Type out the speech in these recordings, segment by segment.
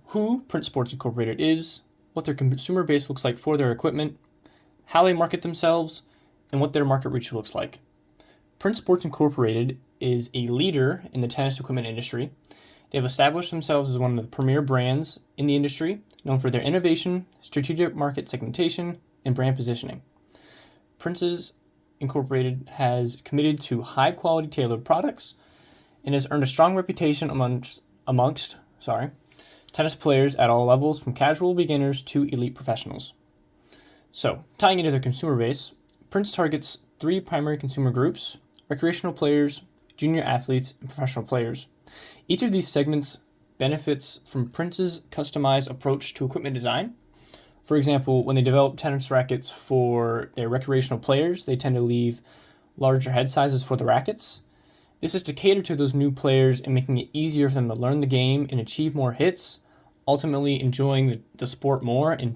who Prince Sports Incorporated is, what their consumer base looks like for their equipment, how they market themselves, and what their market reach looks like. Prince Sports Incorporated is a leader in the tennis equipment industry. They have established themselves as one of the premier brands in the industry, known for their innovation, strategic market segmentation, and brand positioning. Prince's Incorporated has committed to high-quality tailored products and has earned a strong reputation amongst tennis players at all levels, from casual beginners to elite professionals. So, tying into their consumer base, Prince targets three primary consumer groups: recreational players, junior athletes, and professional players. Each of these segments benefits from Prince's customized approach to equipment design. For example, when they develop tennis rackets for their recreational players, they tend to leave larger head sizes for the rackets. This is to cater to those new players and making it easier for them to learn the game and achieve more hits, ultimately enjoying the sport more and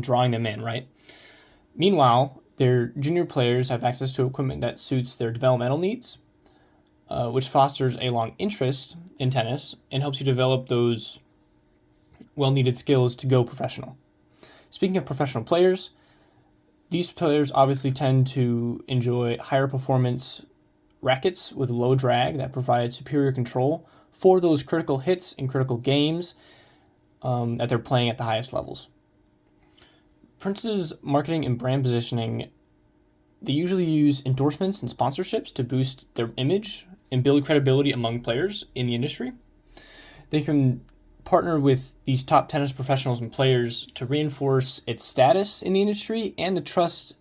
drawing them in, right? Meanwhile, their junior players have access to equipment that suits their developmental needs, which fosters a long interest in tennis and helps you develop those well-needed skills to go professional. Speaking of professional players, these players obviously tend to enjoy higher performance rackets with low drag that provide superior control for those critical hits and critical games that they're playing at the highest levels. Prince's marketing and brand positioning, they usually use endorsements and sponsorships to boost their image and build credibility among players in the industry. They can partner with these top tennis professionals and players to reinforce its status in the industry and the trust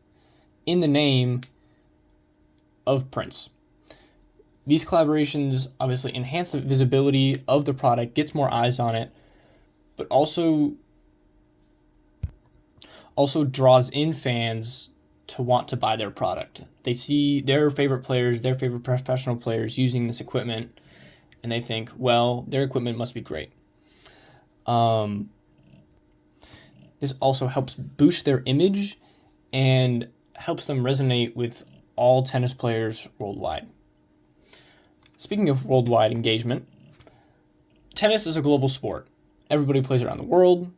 in the name of Prince. These collaborations obviously enhance the visibility of the product, gets more eyes on it, but also draws in fans to want to buy their product. They see their favorite players, their favorite professional players using this equipment, and they think, well, their equipment must be great. This also helps boost their image and helps them resonate with all tennis players worldwide. Speaking of worldwide engagement, tennis is a global sport. Everybody plays around the world,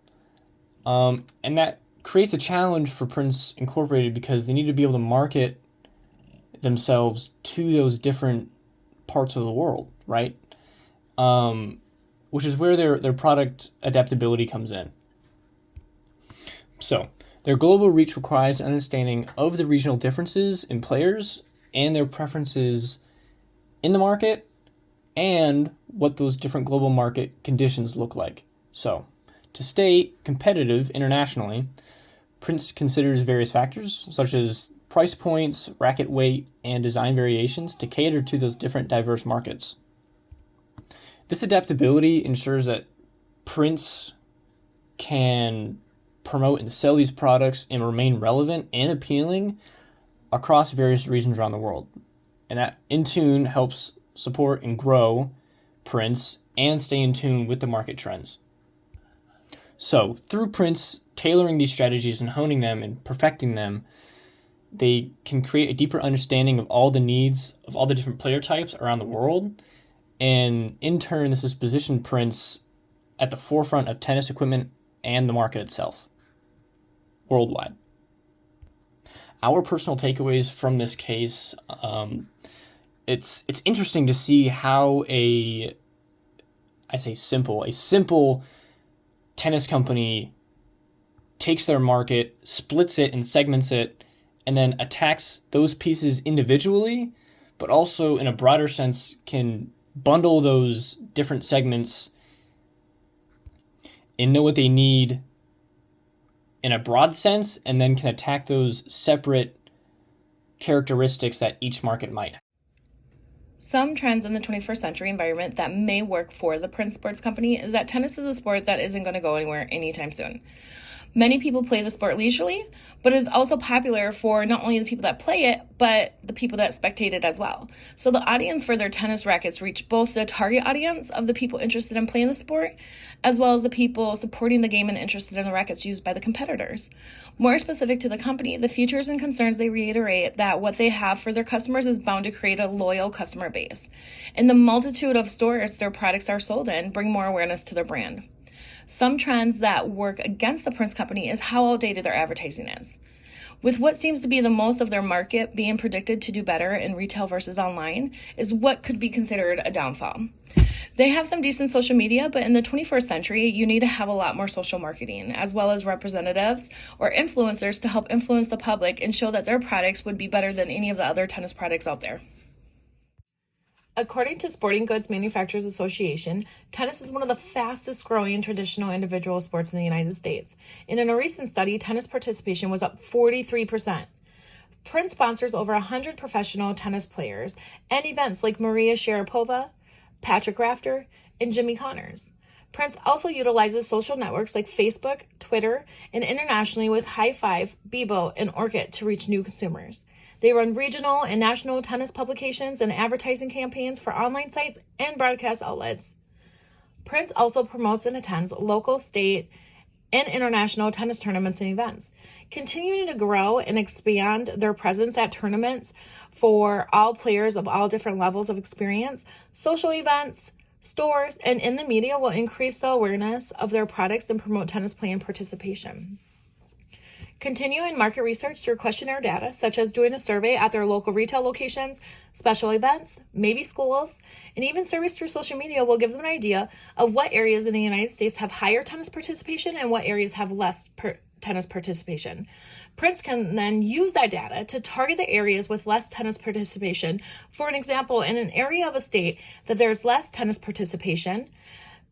and that creates a challenge for Prince Incorporated because they need to be able to market themselves to those different parts of the world, right? Which is where their product adaptability comes in. So, their global reach requires an understanding of the regional differences in players and their preferences in the market and what those different global market conditions look like. So, to stay competitive internationally, Prince considers various factors such as price points, racket weight, and design variations to cater to those different diverse markets. This adaptability ensures that Prince can promote and sell these products and remain relevant and appealing across various regions around the world. And that, in tune, helps support and grow Prince and stay in tune with the market trends. So, through Prince tailoring these strategies and honing them and perfecting them, they can create a deeper understanding of all the needs of all the different player types around the world. And in turn, this has positioned Prince at the forefront of tennis equipment and the market itself, worldwide. Our personal takeaways from this case, it's interesting to see how a simple tennis company takes their market, splits it and segments it, and then attacks those pieces individually, but also in a broader sense can bundle those different segments and know what they need in a broad sense, and then can attack those separate characteristics that each market might have. Some trends in the 21st century environment that may work for the Prince Sports Company is that tennis is a sport that isn't going to go anywhere anytime soon. Many people play the sport leisurely, but it is also popular for not only the people that play it, but the people that spectate it as well. So the audience for their tennis rackets reach both the target audience of the people interested in playing the sport, as well as the people supporting the game and interested in the rackets used by the competitors. More specific to the company, the features and concerns, they reiterate that what they have for their customers is bound to create a loyal customer base. And the multitude of stores their products are sold in bring more awareness to their brand. Some trends that work against the Prince Company is how outdated their advertising is. With what seems to be the most of their market being predicted to do better in retail versus online is what could be considered a downfall. They have some decent social media, but in the 21st century, you need to have a lot more social marketing, as well as representatives or influencers to help influence the public and show that their products would be better than any of the other tennis products out there. According to Sporting Goods Manufacturers Association, tennis is one of the fastest growing traditional individual sports in the United States. And in a recent study, tennis participation was up 43%. Prince sponsors over 100 professional tennis players and events like Maria Sharapova, Patrick Rafter, and Jimmy Connors. Prince also utilizes social networks like Facebook, Twitter, and internationally with High Five, Bebo, and Orkut to reach new consumers. They run regional and national tennis publications and advertising campaigns for online sites and broadcast outlets. Prince also promotes and attends local, state, and international tennis tournaments and events, continuing to grow and expand their presence at tournaments for all players of all different levels of experience. Social events, stores, and in the media will increase the awareness of their products and promote tennis play and participation. Continuing market research through questionnaire data, such as doing a survey at their local retail locations, special events, maybe schools, and even surveys through social media will give them an idea of what areas in the United States have higher tennis participation and what areas have less tennis participation. Prince can then use that data to target the areas with less tennis participation. For an example, in an area of a state that there's less tennis participation,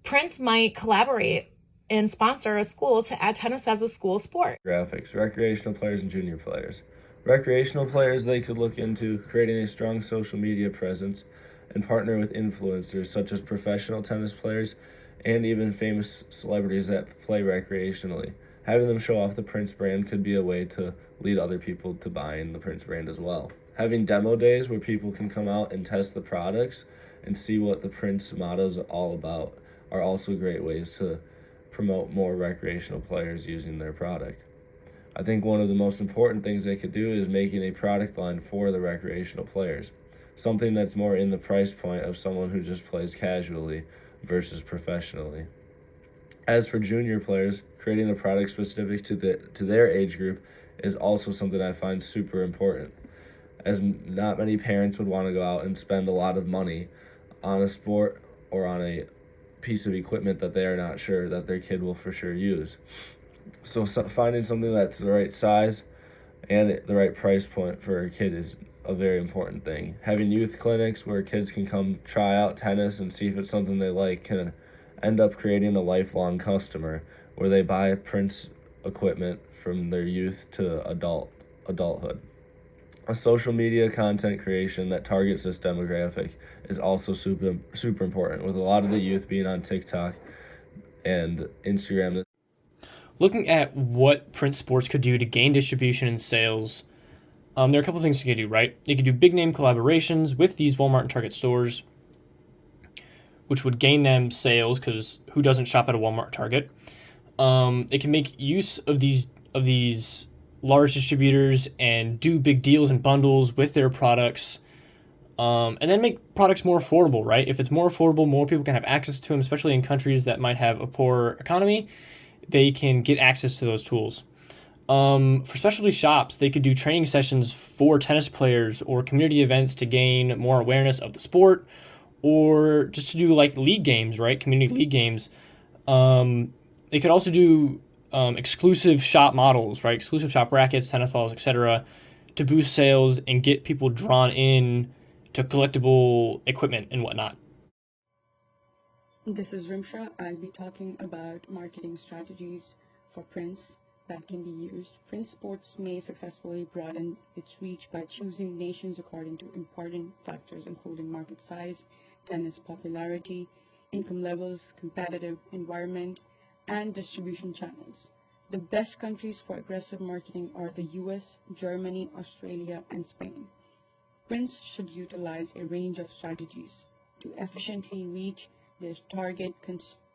Prince might collaborate and sponsor a school to add tennis as a school sport. Graphics, recreational players and junior players. Recreational players, they could look into creating a strong social media presence and partner with influencers such as professional tennis players and even famous celebrities that play recreationally. Having them show off the Prince brand could be a way to lead other people to buying the Prince brand as well. Having demo days where people can come out and test the products and see what the Prince motto is all about are also great ways to promote more recreational players using their product. I think one of the most important things they could do is making a product line for the recreational players, something that's more in the price point of someone who just plays casually versus professionally. As for junior players, creating a product specific to their age group is also something I find super important, as not many parents would want to go out and spend a lot of money on a sport or on a piece of equipment that they are not sure that their kid will for sure use. So finding something that's the right size and the right price point for a kid is a very important thing. Having youth clinics where kids can come try out tennis and see if it's something they like can end up creating a lifelong customer where they buy Prince equipment from their youth to adulthood. A social media content creation that targets this demographic is also super important, with a lot of the youth being on TikTok and Instagram. Looking at what Prince Sports could do to gain distribution and sales, there are a couple things you could do, right? They could do big name collaborations with these Walmart and Target stores, which would gain them sales because who doesn't shop at a Walmart or Target? They can make use of these large distributors and do big deals and bundles with their products, and then make products more affordable, right? If it's more affordable, more people can have access to them, especially in countries that might have a poor economy. They can get access to those tools. For specialty shops, they could do training sessions for tennis players or community events to gain more awareness of the sport, or just to do like league games, right? Community league games. They could also do exclusive shop models, right? Exclusive shop rackets, tennis balls, etc., to boost sales and get people drawn in to collectible equipment and whatnot. This is Rimsha. I'll be talking about marketing strategies for Prince that can be used. Prince Sports may successfully broaden its reach by choosing nations according to important factors including market size, tennis popularity, income levels, competitive environment, and distribution channels. The best countries for aggressive marketing are the US, Germany, Australia, and Spain. Prince should utilize a range of strategies to efficiently reach their target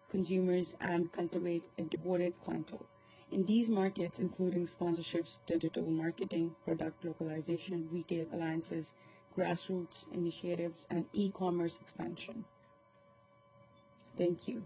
consumers and cultivate a devoted clientele. In these markets, including sponsorships, digital marketing, product localization, retail alliances, grassroots initiatives, and e-commerce expansion. Thank you.